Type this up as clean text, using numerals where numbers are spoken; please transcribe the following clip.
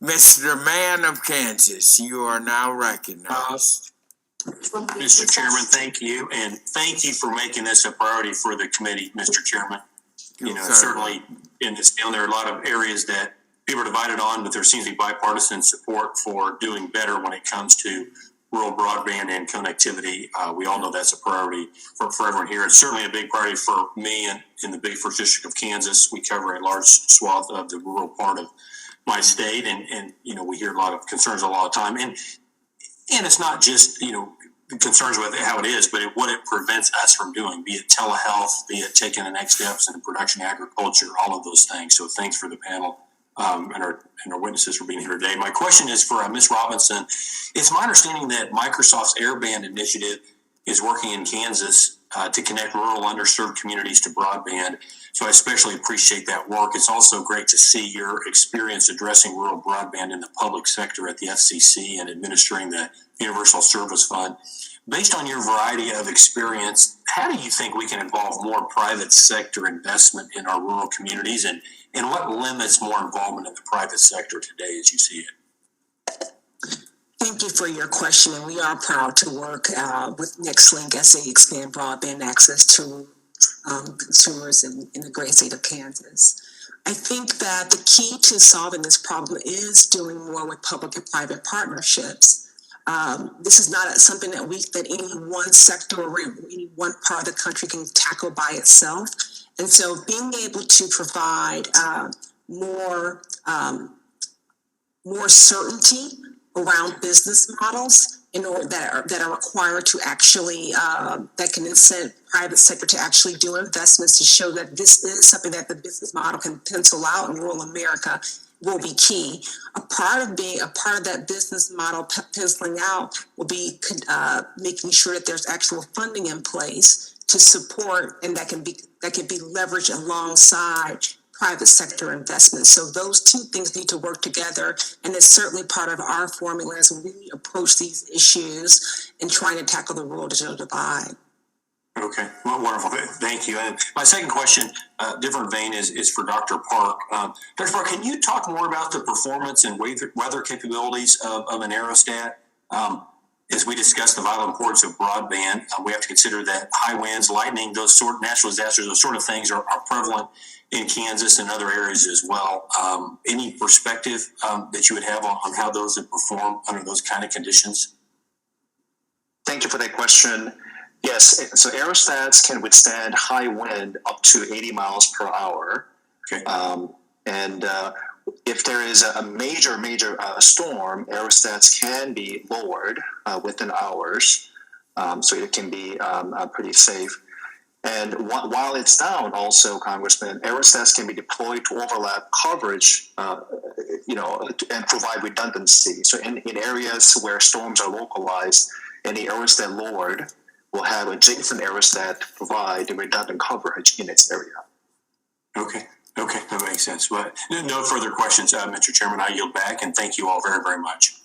Mr. Mann of Kansas, you are now recognized. Mr. Chairman, thank you, and thank you for making this a priority for the committee, Mr. Chairman. Certainly in this bill, there are a lot of areas that people are divided on, but there seems to be bipartisan support for doing better when it comes to rural broadband and connectivity. We all know that's a priority for everyone here. It's certainly a big priority for me and in the big first district of Kansas. We cover a large swath of the rural part of my state, and we hear a lot of concerns a lot of time. And it's not just, concerns with how it is, but what it prevents us from doing, be it telehealth, be it taking the next steps in production agriculture, all of those things. So thanks for the panel and our witnesses for being here today. My question is for Ms. Robinson. It's my understanding that Microsoft's Airband initiative is working in Kansas to connect rural underserved communities to broadband. So I especially appreciate that work. It's also great to see your experience addressing rural broadband in the public sector at the FCC and administering the Universal Service Fund. Based on your variety of experience, how do you think we can involve more private sector investment in our rural communities, and what limits more involvement in the private sector today as you see it? Thank you for your question, and we are proud to work with NextLink as they expand broadband access to consumers in the great state of Kansas. I think that the key to solving this problem is doing more with public and private partnerships. This is not something that any one sector or any one part of the country can tackle by itself. And so being able to provide more certainty around business models that are required to actually, that can incent private sector to actually do investments to show that this is something that the business model can pencil out in rural America will be key. A part of that business model penciling out will be making sure that there's actual funding in place to support, and that can be leveraged alongside private sector investments. So those two things need to work together, and it's certainly part of our formula as we approach these issues and trying to tackle the rural digital divide. Okay, well, wonderful. Thank you. And my second question, different vein, is for Dr. Park. Dr. Park, can you talk more about the performance and weather capabilities of an aerostat? As we discussed the vital importance of broadband, we have to consider that high winds, lightning, those sort of natural disasters, those sort of things are prevalent in Kansas and other areas as well. Any perspective that you would have on how those would perform under those kind of conditions? Thank you for that question. Yes, so aerostats can withstand high wind up to 80 miles per hour. Okay. If there is a major storm, aerostats can be lowered within hours, so it can be pretty safe. And while it's down, also, Congressman, aerostats can be deployed to overlap coverage, and provide redundancy. So in areas where storms are localized, any aerostat lowered will have adjacent aerostat to provide the redundant coverage in its area. Okay, that makes sense. But no further questions, Mr. Chairman. I yield back, and thank you all very, very much.